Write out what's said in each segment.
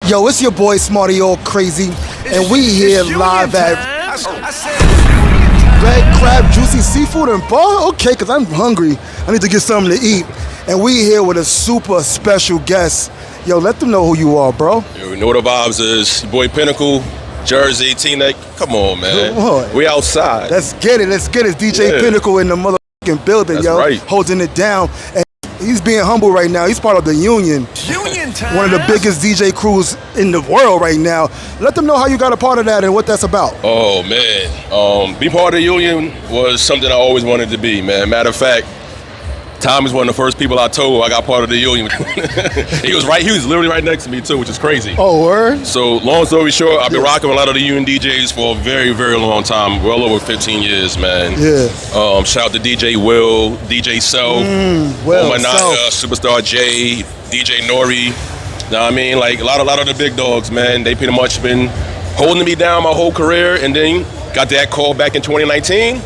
Yo, it's your boy Smarty all crazy, and we here live at Red Crab Juicy Seafood and Bar? Okay, because I'm hungry. I need to get something to eat. And we here with a super special guest. Yo, let them know who you are, bro. Yo, you know what the vibes is. Your boy Pinnacle, Jersey, T-Neck. Come on, man. Come on. We outside. Let's get it. Let's get it. DJ Pinnacle in the motherfucking building, That's yo. right. Holding it down. And he's being humble right now. He's part of the Union. One of the biggest DJ crews in the world right now. Let them know how you got a part of that and what that's about. Oh, man. Being part of the Union was something I always wanted to be, man. Matter of fact, Tommie's one of the first people I told I got part of the Union. He was literally right next to me too, which is crazy. Oh, word? So long story short, I've been rocking with a lot of the Union DJs for a very, very long time, well over 15 years, man. Yeah. Shout out to DJ Will, DJ Self, Will, Superstar J, DJ Nori. Know what I mean? Like a lot of the big dogs, man. They pretty much been holding me down my whole career, and then got that call back in 2019.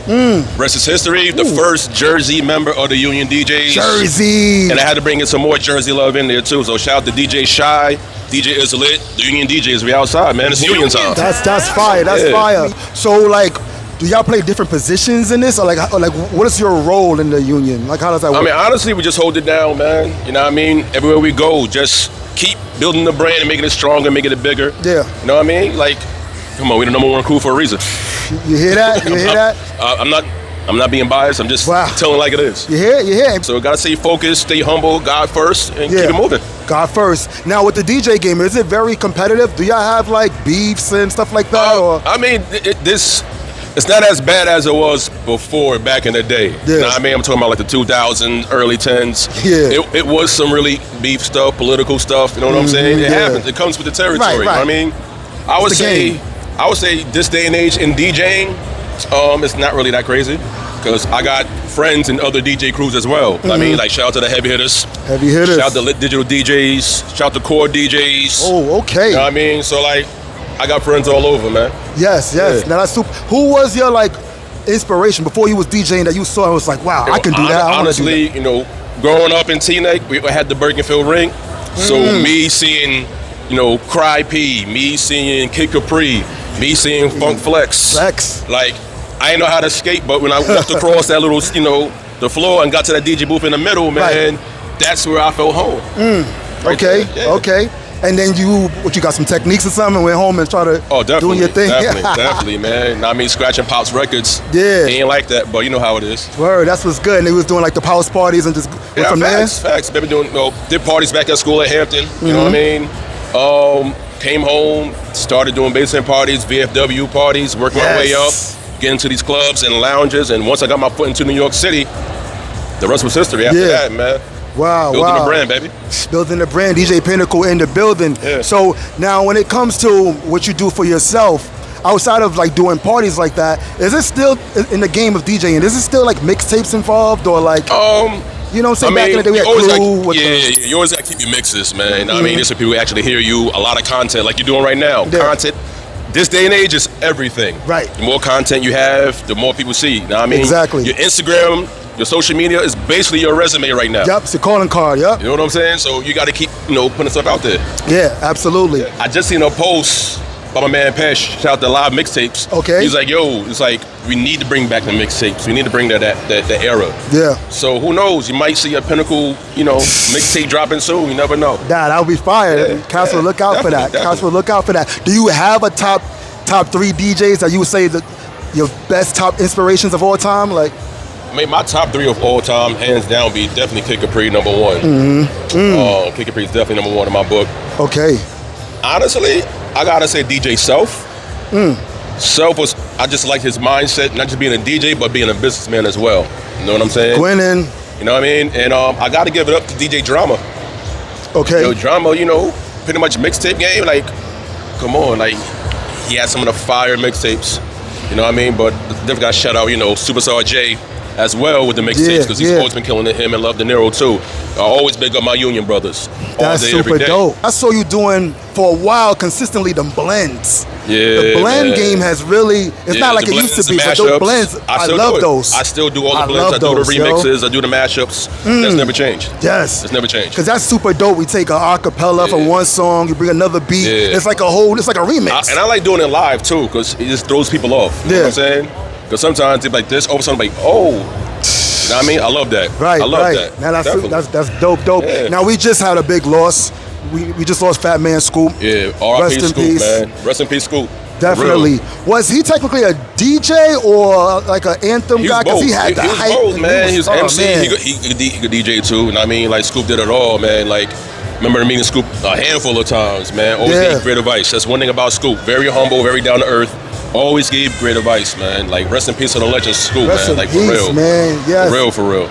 Rest is history. The first Jersey member of the Union DJs. Jersey. And I had to bring in some more Jersey love in there too. So shout out to DJ Shy, DJ Is Lit, the Union DJs. We outside, man. It's Union time. That's fire. That's fire. So like, do y'all play different positions in this, or like what is your role in the Union? Like, how does that work? I mean, honestly, we just hold it down, man. You know what I mean? Everywhere we go, just keep building the brand and making it stronger, making it bigger. Yeah. You know what I mean? Like, come on, we the #1 crew for a reason. You hear that? You hear that? I'm not being biased. I'm just telling like it is. You hear? You hear? So we gotta stay focused, stay humble, God first, and keep it moving. God first. Now with the DJ game, is it very competitive? Do y'all have like beefs and stuff like that? Or? I mean, it's not as bad as it was before back in the day. Yeah. You know what I mean? I'm talking about like the 2000s, early 10s. Yeah. It was some really beef stuff, political stuff. You know what I'm saying? It happens. It comes with the territory. Right. I mean, I would say this day and age in DJing, it's not really that crazy because I got friends in other DJ crews as well. I mean, like shout out to the heavy hitters. Heavy hitters. Shout out to Lit Digital DJs. Shout out to Core DJs. Oh, okay. You know what I mean? So like, I got friends all over, man. Yes. Yeah. Now that's super. Who was your like inspiration before you was DJing that you saw and was like, wow, I can do that? Honestly, you know, growing up in T-Neck, we had the Birkenfield ring. So me seeing, you know, R.I.P, me seeing Kid Capri, me seeing Funk Flex. Like, I didn't know how to skate, but when I walked across that little, you know, the floor and got to that DJ booth in the middle, man, that's where I felt home. Okay. And then you got some techniques or something and went home and started doing your thing? Definitely, man. I mean, scratching Pop's records. Yeah. He ain't like that, but you know how it is. Word, that's what's good. And they was doing like the house parties and just went from Facts. They've been doing, did parties back at school at Hampton. You know what I mean? Came home, started doing basement parties, VFW parties, working my way up, getting to these clubs and lounges. And once I got my foot into New York City, the rest was history after that, man. Wow, Building the brand, baby. Building the brand, DJ Pinnacle in the building. Yeah. So now when it comes to what you do for yourself, outside of like doing parties like that, is it still in the game of DJing? Is it still like mixtapes involved or like, you know what I'm saying, back in the day we had Clue. You always gotta keep your mixes, man. I mean, there's some people who actually hear you, a lot of content like you're doing right now. Content, this day and age is everything. Right. The more content you have, the more people see. You know what I mean? Exactly. Your Instagram, your social media is basically your resume right now. Yep, it's a calling card, yep. You know what I'm saying? So you got to keep, putting stuff out there. Yeah, absolutely. I just seen a post by my man Pesh, shout out to Live Mixtapes. Okay. He's like, yo, it's like, we need to bring back the mixtapes. We need to bring that era. Yeah. So who knows? You might see a Pinnacle, mixtape dropping soon. You never know. That would be fire. Council, look out for that. Council, look out for that. Do you have a top 3 DJs that you would say that your best top inspirations of all time? Like, I mean, my top 3 of all time, hands down, be definitely Kid Capri, #1. Kid Capri is definitely #1 in my book. Okay. Honestly, I gotta say DJ Self. Self I just like his mindset, not just being a DJ, but being a businessman as well. You know what I'm saying? Gwynn. You know what I mean? And I gotta give it up to DJ Drama. Okay. Drama, pretty much mixtape game, like, come on, like, he had some of the fire mixtapes. You know what I mean? But definitely gotta shout out, Superstar J as well with the mixtapes, because he's always been killing it, him and Love De Niro too. I always big up my Union brothers. That's super dope. I saw you doing for a while consistently them blends. The blend game has really, it's not like it used to be, but those blends, I love those. I still do all the blends. I do the remixes, I do the mashups. That's never changed. Yes. It's never changed. Because that's super dope. We take an acapella from one song, you bring another beat. It's like a remix. And I like doing it live too, because it just throws people off. You know what I'm saying? Because sometimes it's like this, all of a sudden, like, oh. You know what I mean? I love that. Right, I love that. Now that's dope. Yeah. Now we just had a big loss. We just lost Fatman Scoop. Yeah, R.I.P. Scoop, man. Rest in peace, Scoop. Definitely. Was he technically a DJ or like an anthem guy? Because he had the hype. Both, man. He was MC. He could DJ too. And I mean, like Scoop did it all, man. Like, remember meeting Scoop a handful of times, man. Always gave great advice. That's one thing about Scoop. Very humble, very down to earth. Always gave great advice, man. Like, rest in peace to the legend Scoop, man. Like, for real, man. Yes. For real.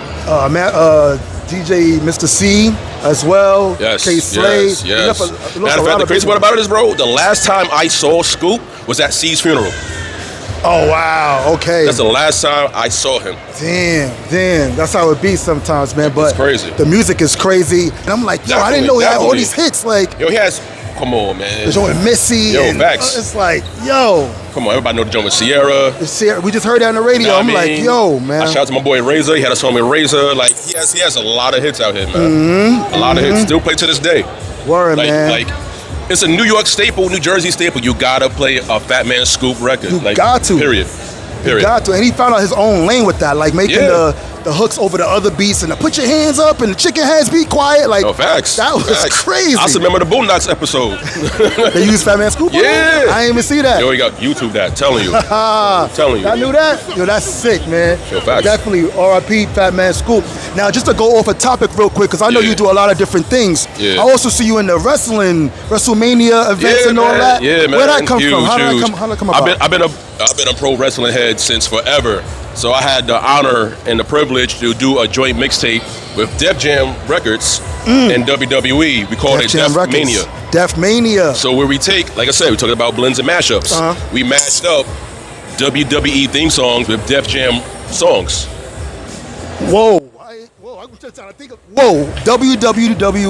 DJ Mr. C as well. Yes. K Slay. Yes. Matter of fact, the crazy part about it is, bro, the last time I saw Scoop was at C's funeral. Oh, wow. Okay. That's the last time I saw him. Damn. That's how it be sometimes, man. But it's crazy. The music is crazy. And I'm like, yo, I didn't know he had all these hits. Like, yo, he has, come on, man. The joint with Missy. Yo, facts. It's like, yo. Come on, everybody know the joint with Sierra. We just heard that on the radio. I'm like, yo, man. I shout out to my boy Razor. He had a song with Razor. Like, he has a lot of hits out here, man. A lot of hits. Still play to this day. Word, man. Like, it's a New York staple, New Jersey staple. You gotta play a Fatman Scoop record. You got to. Period. You got to. And he found out his own lane with that, like making the hooks over the other beats and the put your hands up and the chicken heads be quiet. Like, facts. That was crazy. I still remember the Boondocks episode. They used Fatman Scoop? Yeah. I didn't even see that. Yo, you got YouTube that. Telling you. Telling you. I knew that? Yo, that's sick, man. Yo, facts. Definitely R.I.P. Fatman Scoop. Now, just to go off a topic real quick, because I know you do a lot of different things. I also see you in the WrestleMania events and all that. Yeah, man. Where'd that come from? How did that come about? I've been a pro wrestling head since forever. So I had the honor and the privilege to do a joint mixtape with Def Jam Records and WWE. We called it Def Mania. Def Mania. So where we take, like I said, we talking about blends and mashups. We mashed up WWE theme songs with Def Jam songs. I'm just trying to think of WWF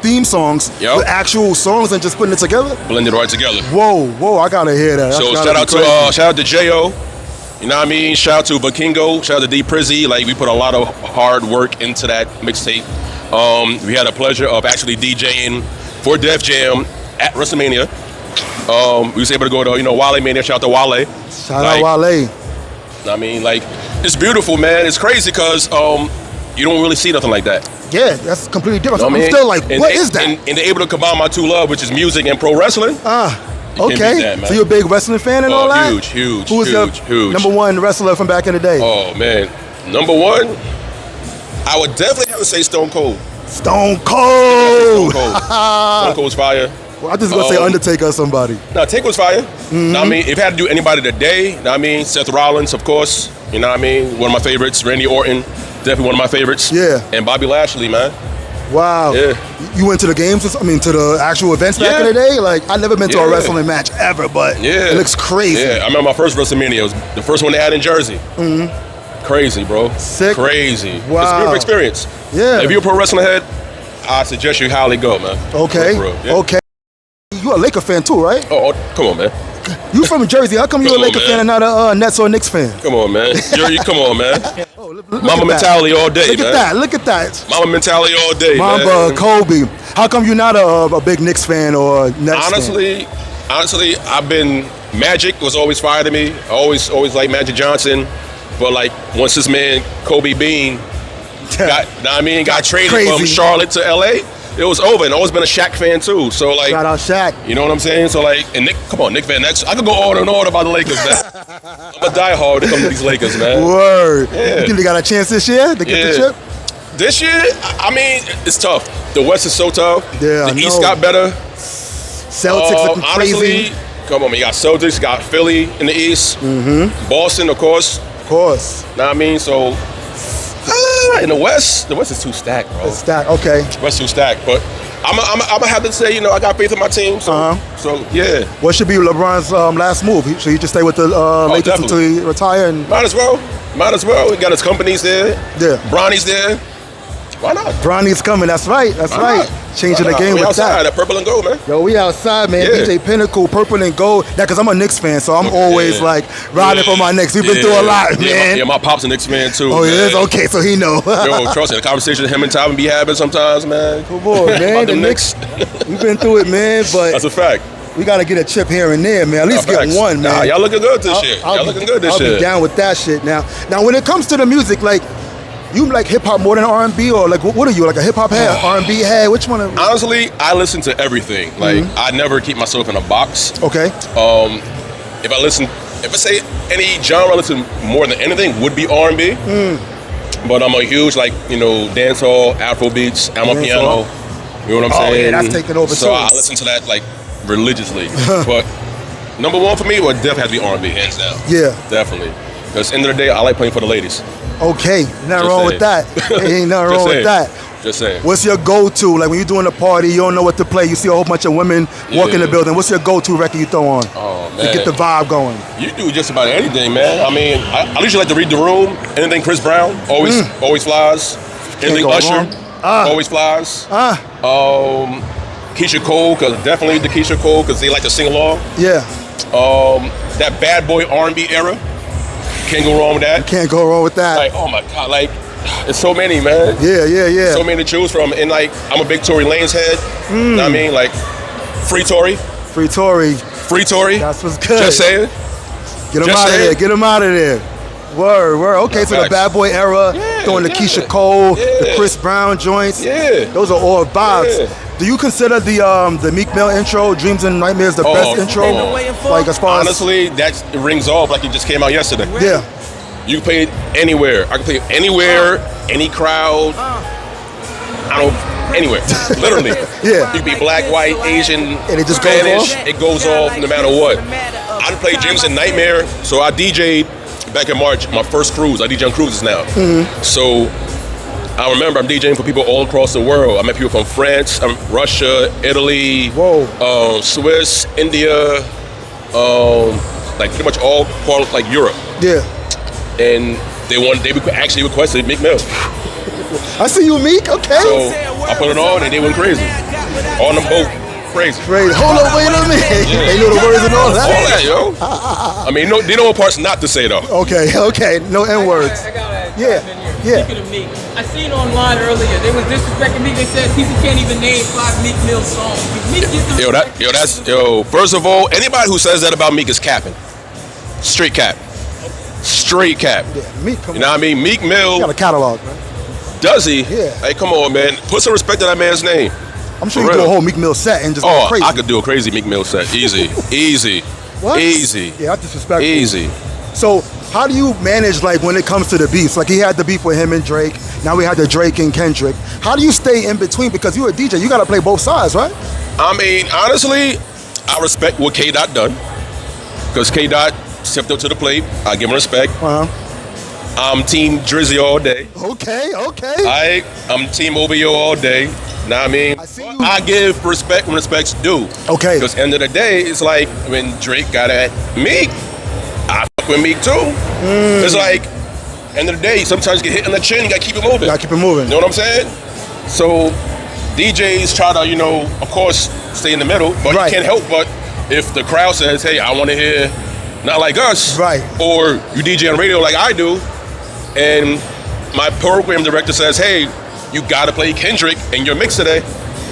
theme songs with actual songs and just putting it together? Blended right together. Whoa, I gotta hear that. So shout out to J.O. You know what I mean? Shout out to Vikingo. Shout out to D Prizzy. Like, we put a lot of hard work into that mixtape. We had a pleasure of actually DJing for Def Jam at WrestleMania. We was able to go to, Wale Mania. Shout out to Wale. Shout out Wale. I mean, like, it's beautiful, man. It's crazy because you don't really see nothing like that. Yeah, that's completely different. I'm still like, what is that? And they're able to combine my two love, which is music and pro wrestling. Okay, so you're a big wrestling fan and all that? Huge. Who was your number one wrestler from back in the day? Oh, man. Number one, I would definitely have to say Stone Cold. Stone Cold was fire. Well, I just gonna say Undertaker or somebody. No, Taker was fire. Know what I mean? If I had to do anybody today, know what I mean? Seth Rollins, of course. You know what I mean? One of my favorites. Randy Orton, definitely one of my favorites. Yeah. And Bobby Lashley, man. Wow. Yeah. You went to the games, to the actual events back in the day? Like, I've never been to a wrestling match ever, but it looks crazy. Yeah, I remember my first WrestleMania. It was the first one they had in Jersey. Crazy, bro. Sick. Crazy. Wow. It's a beautiful experience. Yeah. If you're a pro wrestling head, I suggest you highly go, man. Okay. Okay. You a Laker fan too, right? Oh, come on, man. You from Jersey. How come you a Laker fan and not a Nets or Knicks fan? Come on, man. Come on, man. Mamba mentality all day, man. Look at that. Mamba mentality all day, Mamba, Kobe. How come you're not a big Knicks fan or Nets fan? Honestly, I've been, Magic was always fire to me. I always liked Magic Johnson. But like, once this man, Kobe Bean, got traded from Charlotte to LA, it was over. And I've always been a Shaq fan too. So like, shout out Shaq. You know what I'm saying? So like, and Nick Van Exel. I could go on and on about the Lakers, man. I'm a diehard when it comes to these Lakers, man. Word. Yeah. You think they got a chance this year to get the chip? This year, I mean, it's tough. The West is so tough. Yeah, the East got better. Celtics looking crazy. Honestly, come on, man. You got Celtics, you got Philly in the East. Boston, of course. Know what I mean? So, in the West is too stacked, bro. It's stacked, okay. West too stacked, but I'm gonna have to say, I got faith in my team. So, yeah. What should be LeBron's last move? Should he just stay with the Lakers until he retire? And Might as well. We got his companies there. Yeah. Bronny's there. Why not? Bronny's coming. That's right. That's right. changing the game we with outside, that. Purple and gold, man. Yo, we outside, man. Yeah. DJ Pinnacle, Purple and Gold. That because I'm a Knicks fan, so I'm always like riding for my Knicks. We've been through a lot, man. My pop's a Knicks fan too. Oh, he is? Okay, so he know. Yo, trust me, the conversation him and Tom be having sometimes, man. Come on, man. The Knicks, we've been through it, man. But that's a fact. We got to get a chip here and there, man. At least get one, man. Nah, y'all looking good this year. Y'all looking good this year. I'll be down with that shit now. Now, when it comes to the music, like, you like hip hop more than R&B, or like what are you, like a hip hop head, R&B head? Which one? Honestly, I listen to everything. Like I never keep myself in a box. Okay. If I say any genre I listen more than anything would be R&B. But I'm a huge dancehall, Afro beats. I'm a piano. You know what I'm saying? Yeah, that's taking over. So I listen to that like religiously. But number one for me would definitely have to be R&B, hands down. Yeah. Definitely. Because at the end of the day, I like playing for the ladies. Okay, nothing wrong with that. Ain't nothing wrong with that. Just saying. What's your go-to? Like when you're doing a party, you don't know what to play. You see a whole bunch of women walk in the building. What's your go-to record you throw on? Oh, man. To get the vibe going. You do just about anything, man. I mean, I usually like to read the room. Anything Chris Brown, always flies. Anything Usher, always flies. Keisha Cole, because definitely the Keisha Cole, because they like to sing along. Yeah. That bad boy R&B era. Can't go wrong with that. Can't go wrong with that. Like, oh my God, like, it's so many, man. Yeah. So many to choose from. And like, I'm a big Tory Lanez head. You know what I mean? Like, Free Tory. Free Tory. That's what's good. Just saying. Get him out of there. Get him out of there. Word. Okay, so the bad boy era, throwing the Keisha Cole, the Chris Brown joints. Yeah. Those are all vibes. Yeah. Do you consider the Meek Mill intro, Dreams and Nightmares, the best intro? Like as far as honestly, that rings off like it just came out yesterday. Yeah. You can play it anywhere. I can play it anywhere, any crowd. Anywhere. Literally. Yeah. You can be black, white, Asian, and it just Spanish. goes off? It goes off no matter what. I play Dreams and Nightmare, so I DJ'd back in March, my first cruise. I DJ on cruises now. So I remember I'm DJing for people all across the world. I met people from France, Russia, Italy, Swiss, India, like pretty much all part of like Europe. Yeah. And they actually requested Meek Mill. I see you, Meek. Okay. So I put it on and they went crazy. On the boat. Crazy. Hold on, wait a minute. They know the words and all that. All that, yo. I mean, they know what parts not to say though. Okay. No N words. Yeah. Speaking of Meek, I seen online earlier they was disrespecting Meek. They said people can't even name 5 Meek Mill songs. Meek First of all, anybody who says that about Meek is capping. Straight cap. Straight cap. Yeah, Meek. You know what I mean? Meek Mill. He got a catalog, man. Does he? Yeah. Hey, come on, man. Put some respect to that man's name. I'm sure you do a whole Meek Mill set and just go crazy. I could do a crazy Meek Mill set. Easy. What? Easy. Yeah, that's disrespectful. Easy. So how do you manage like when it comes to the beefs? Like he had the beef with him and Drake. Now we had the Drake and Kendrick. How do you stay in between? Because you're a DJ, you got to play both sides, right? I mean, honestly, I respect what Kdot done. Because Kdot stepped up to the plate. I give him respect. I'm Team Drizzy all day. Okay. I'm Team OVO all day. Know what I mean? I give respect when respect's due. Okay. Because end of the day, it's like when Drake got at Meek, I fuck with Meek too. It's like, end of the day, sometimes you get hit in the chin, you gotta keep it moving. You know what I'm saying? So DJs try to, of course, stay in the middle, but you can't help but if the crowd says, hey, I want to hear Not Like Us, or you DJ on radio like I do, and my program director says, hey, you gotta play Kendrick in your mix today.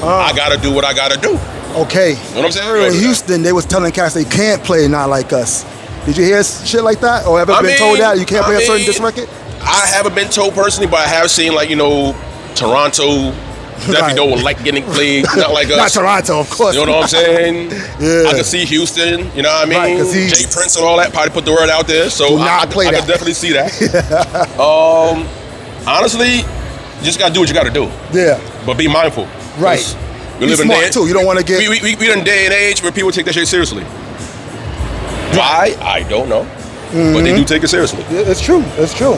I gotta do what I gotta do. Okay. You know what I'm saying? In Houston, they was telling cats they can't play Not Like Us. Did you hear shit like that? Or ever been told that you can't play a certain disc record? I haven't been told personally, but I have seen Toronto definitely don't like getting played Not Like Us. Not Toronto, of course. You know what I'm saying? Yeah. I can see Houston, you know what I mean? Jay Prince and all that probably put the word out there, so I can definitely see that. Honestly, you just gotta do what you gotta do. Yeah. But be mindful. Right. We live in smart too. You don't want to get. We in a day and age where people take that shit seriously. Why? I don't know. But they do take it seriously. It's true. It's true.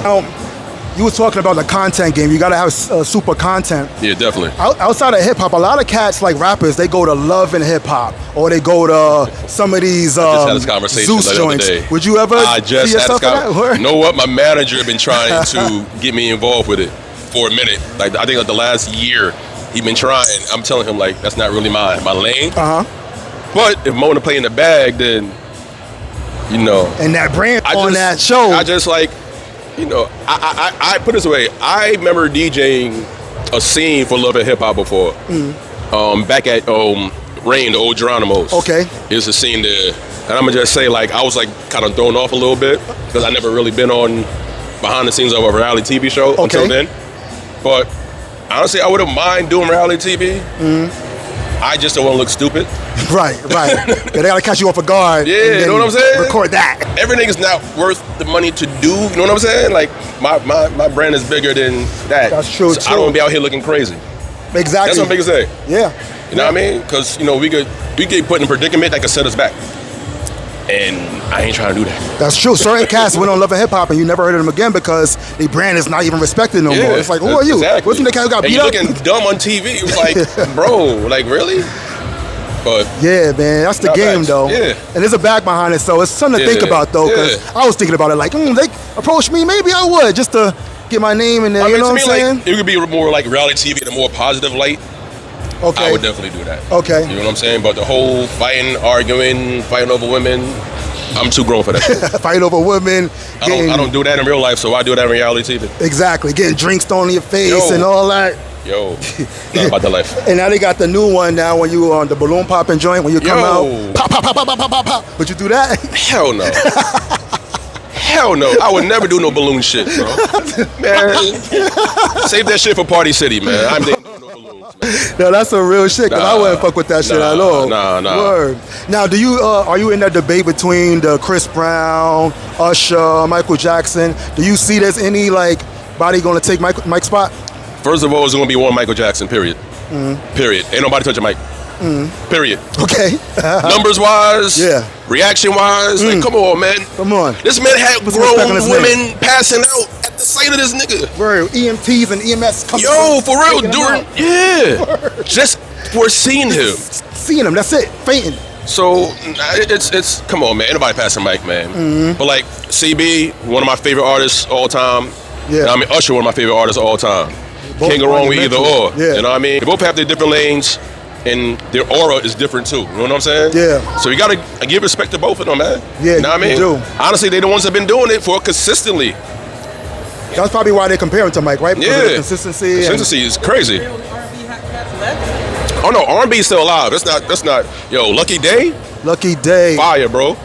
You were talking about the content game. You got to have super content. Yeah, definitely. Outside of hip hop, a lot of cats like rappers, they go to Love and Hip Hop, or they go to some of these I just had this conversation Zeus the other joints. day. Would you ever see yourself in that? You know what? My manager had been trying to get me involved with it for a minute. Like I think the last year. He been trying. I'm telling him like that's not really my lane. Uh-huh. But if Mo wanna play in the bag, then you know. And that brand on that show. I just like, you know, I put it this way. I remember DJing a scene for Love and Hip Hop before. Back at Rain, the old Geronimo's. Okay. There's a scene there. And I'm gonna just say, like, I was like kind of thrown off a little bit because I never really been on behind the scenes of a reality TV show until then. But honestly, I wouldn't mind doing reality TV. I just don't want to look stupid. Right. They gotta catch you off a guard. Yeah, you know what I'm saying? Record that. Everything is not worth the money to do. You know what I'm saying? Like my brand is bigger than that. That's true. So I don't want to be out here looking crazy. Exactly. That's what I'm gonna say. Yeah. You know what I mean? Because you know we get put in a predicament that could set us back. And I ain't trying to do that. That's true. Certain cats went on Love and Hip Hop and you never heard of them again because the brand is not even respected no more. It's like, who are you? Exactly. Wasn't the cat who got and beat you're up? looking dumb on TV. It was like, bro, like really? But yeah, man, that's the game though. Yeah. And there's a back behind it, so it's something to think about though. Because I was thinking about it, like, they approached me, maybe I would just to get my name in there. You know what I'm saying? Like, it could be more like reality TV in a more positive light. Okay. I would definitely do that. Okay. You know what I'm saying? But the whole fighting, arguing, fighting over women, I'm too grown for that shit. Fight over women. I don't do that in real life, so I do that in reality TV. Exactly. Getting drinks thrown in your face and all that. Yo, not about the life. And now they got the new one now when you on the balloon popping joint, when you come out, pop, pop, pop, pop, pop, pop, pop. Would you do that? Hell no. Hell no. I would never do no balloon shit, bro. Man, save that shit for Party City, man. I'm there. No, that's some real shit, because I wouldn't fuck with that shit at all. Nah. Word. Now, do you are you in that debate between the Chris Brown, Usher, Michael Jackson? Do you see there's any like body going to take Mike's spot? First of all, it's going to be one Michael Jackson, period. Period. Ain't nobody touching Mike. Period. Okay. Numbers-wise, reaction-wise, like, come on, man. Come on. This man had grown women passing out at the sight of this nigga. Word. EMTs and EMS coming. Yo, for real, dude. Just for seeing him. Seeing him, that's it. Fainting. So it's come on, man. Ain't nobody passing Mike, man. But like CB, one of my favorite artists all time. Yeah. I mean, Usher, one of my favorite artists all time. Can't go wrong with either or. Yeah. You know what I mean? They both have their different lanes, and their aura is different too. You know what I'm saying? Yeah. So you gotta give respect to both of them, man. Yeah, you know what I mean? do. Honestly, they're the ones that have been doing it for consistently. That's probably why they compare him to Mike, right? Because of the consistency. Consistency is crazy. Oh no, R&B is still alive. That's not. Yo, Lucky Day. Lucky Day. Fire, bro.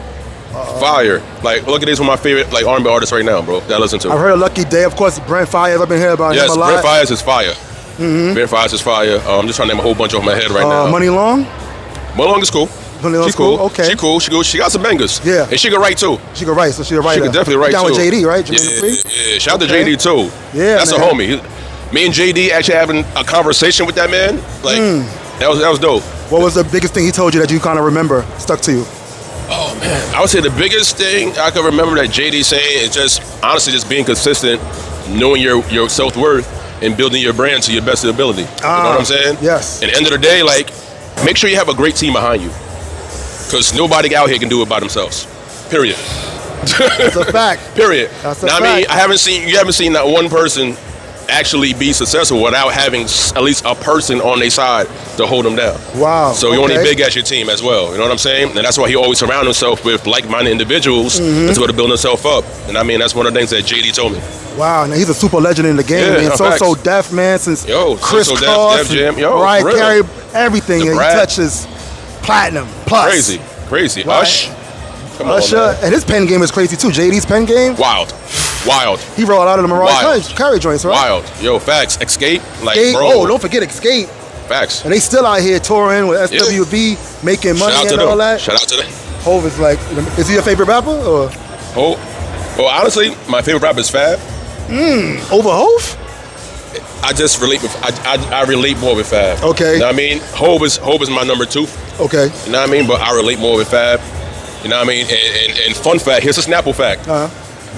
Fire. Like, Lucky Day's one of my favorite like R&B artists right now, bro, that I listen to. I've heard of Lucky Day. Of course, Brent Fires. I've been hearing about him a lot. Yes, Brent Fires is fire. Brent Fires is fire. I'm just trying to name a whole bunch off my head right now. Money Long? Money Long is cool. She's cool. Okay. She cool. She got some bangers. Yeah. And she can write too. She can write, so she's a writer. She can definitely write down too. Down with JD, right? Jermaine Dupri? Yeah. Shout out to JD too. Yeah, that's man. a homie. Me and JD actually having a conversation with that man. Like that was dope. What was the biggest thing he told you that you kind of remember, stuck to you? Oh man, I would say the biggest thing I can remember that JD saying is just honestly just being consistent, knowing your self-worth, and building your brand to your best ability. You know what I'm saying? Yes. At the end of the day, like, make sure you have a great team behind you, because nobody out here can do it by themselves. Period. That's a fact. Period. That's a now, fact. I mean, you haven't seen that one person actually be successful without having at least a person on their side to hold them down. Wow. So you only big as your team as well. You know what I'm saying? And that's why he always surround himself with like-minded individuals that's going to build himself up. And I mean, that's one of the things that JD told me. Wow, now he's a super legend in the game, man. So Def, man, since Chris Cross, Def Jam, Mariah Carey, everything he touches, platinum, plus. Crazy. Right. Usher, and his pen game is crazy too. JD's pen game, wild. He wrote a lot of the Mariah Carey joints, right? Wild. Yo, facts. Escape, like, bro. Oh, don't forget Escape. Facts. And they still out here touring with SWV, making money and all that. Shout out to them. Hov is like, is he your favorite rapper or? Well, honestly, my favorite rapper is Fab. Over Hov? I just relate with I relate more with Fab. Okay. You know what I mean? Hov is my number 2. Okay. You know what I mean? But I relate more with Fab. You know what I mean? And fun fact, here's a Snapple fact.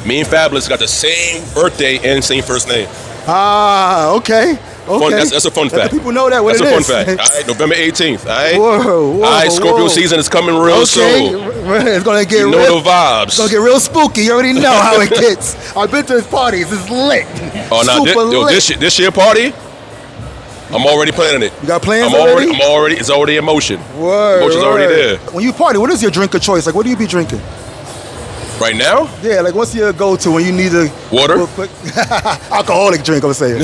Me and Fabulous got the same birthday and same first name. Okay. That's a fun fact. People know that. That's a fun fact. All right, November 18th. All right. Whoa. All right, Scorpio season is coming real soon. It's gonna get the vibes. It's gonna get real spooky. You already know how it gets. I've been to his parties. It's lit. Oh, now this year party. I'm already planning it. You got plans already? It's already in motion. Word. Motion's already there. When you party, what is your drink of choice? Like, what do you be drinking? Right now? Yeah, like what's your go-to when you need a water? Alcoholic drink, I'm saying.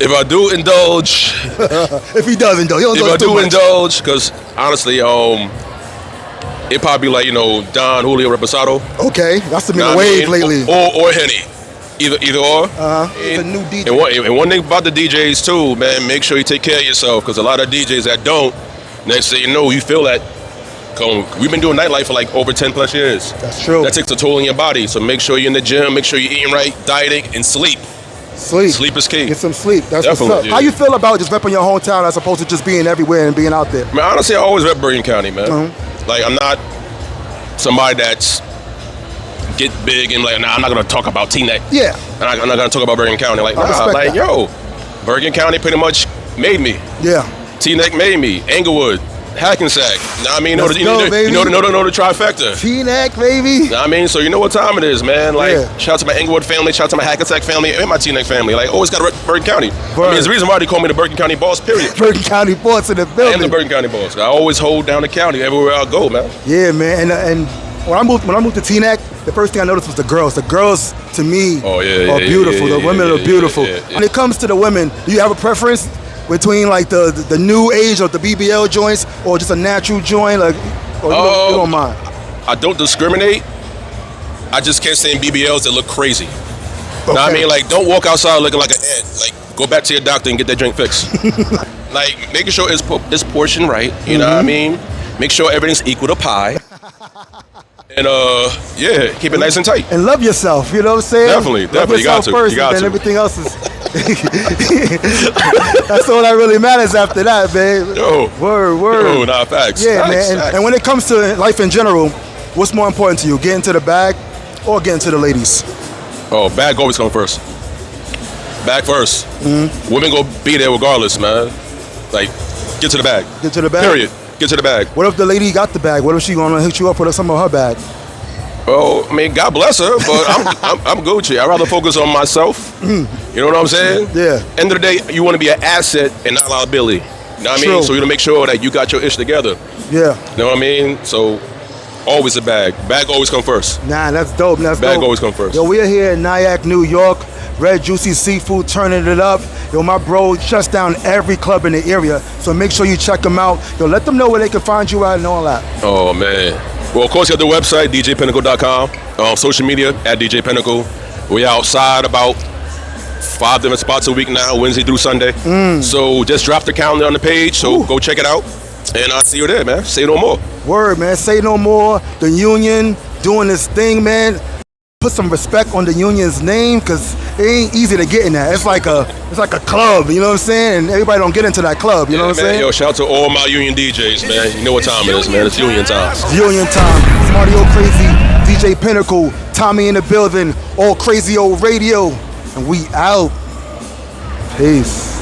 If I do indulge. If he does indulge, if I do indulge, because honestly, it probably be like, Don Julio Reposado. Okay, that's been a wave lately. Or Henny. Either or. It's a new DJ. And one thing about the DJs too, man, make sure you take care of yourself, because a lot of DJs that don't, next thing you know, you feel that. We've been doing nightlife for like over 10 plus years. That's true. That takes a toll on your body. So make sure you're in the gym, make sure you're eating right, dieting, and sleep. Sleep is key. Get some sleep. That's definitely, what's up. yeah. How you feel about just repping your hometown as opposed to just being everywhere and being out there? Man, honestly, I always rep Bergen County, man. Like, I'm not somebody that's get big and like, nah, I'm not gonna talk about T-Neck. Yeah. And I'm not gonna talk about Bergen County. Like, that. Yo, Bergen County pretty much made me. Yeah. T-Neck made me. Englewood, Hackensack. Know what I mean? Know the trifecta. T-Neck, baby. Know what I mean? So you know what time it is, man. Like, shout out to my Englewood family, shout out to my Hackensack family, and my T-Neck family. Like, always got to rep Bergen County. I mean, there's a reason why they call me the Bergen County boss, period. Bergen County boss in the building. I am the Bergen County boss. I always hold down the county everywhere I go, man. Yeah, man. And when I moved to T-Neck, the first thing I noticed was the girls. The girls, to me, are beautiful. The women are beautiful. When it comes to the women, do you have a preference between like the new age of the BBL joints or just a natural joint? Like, or you don't mind? I don't discriminate. I just can't stand BBLs that look crazy. Okay. Know what I mean? Like, don't walk outside looking like an ant. Like, go back to your doctor and get that drink fixed. Like, making sure it's portioned right. You know what I mean? Make sure everything's equal to pie. And yeah, keep it nice and tight. And love yourself, you know what I'm saying? Definitely. You got to. First, and then everything else is. That's all that really matters after that, babe. Word. Yo, nah, facts. Yeah, facts, man. Facts. And when it comes to life in general, what's more important to you, getting to the bag or getting to the ladies? Oh, bag always come first. Bag first. Women go be there regardless, man. Like, get to the bag. Get to the bag. Period. Get to the bag. What if the lady got the bag? What if she gonna hook you up with some of her bag? Oh, I mean, God bless her, but I'm Gucci. I'd rather focus on myself. You know what I'm saying? Yeah. End of the day, you want to be an asset and not a liability. You know what I mean? So you to make sure that you got your ish together. Yeah. You know what I mean? So always a bag. Bag always come first. Nah, that's dope. Bag always come first. Yo, we're here in Nyack, New York. Red Juicy Seafood, turning it up. Yo, my bro shuts down every club in the area, so make sure you check them out. Yo, let them know where they can find you at and all that. Oh, man. Well, of course, you have the website, djpinnacle.com. Social media, at DJ Pinnacle. We're outside about 5 different spots a week now, Wednesday through Sunday. So just drop the calendar on the page, so go check it out. And I'll see you there, man. Say no more. Word, man. Say no more. The Union doing this thing, man. Put some respect on the Union's name, because it ain't easy to get in that. It's like a club, you know what I'm saying? And everybody don't get into that club, you know what I'm saying? Yo, shout out to all my Union DJs, man. You know what time it is, man. It's Union time. It's Union time. Smarty Crazy, DJ Pinnacle, Tommy in the building, all Crazio Radio, and we out. Peace.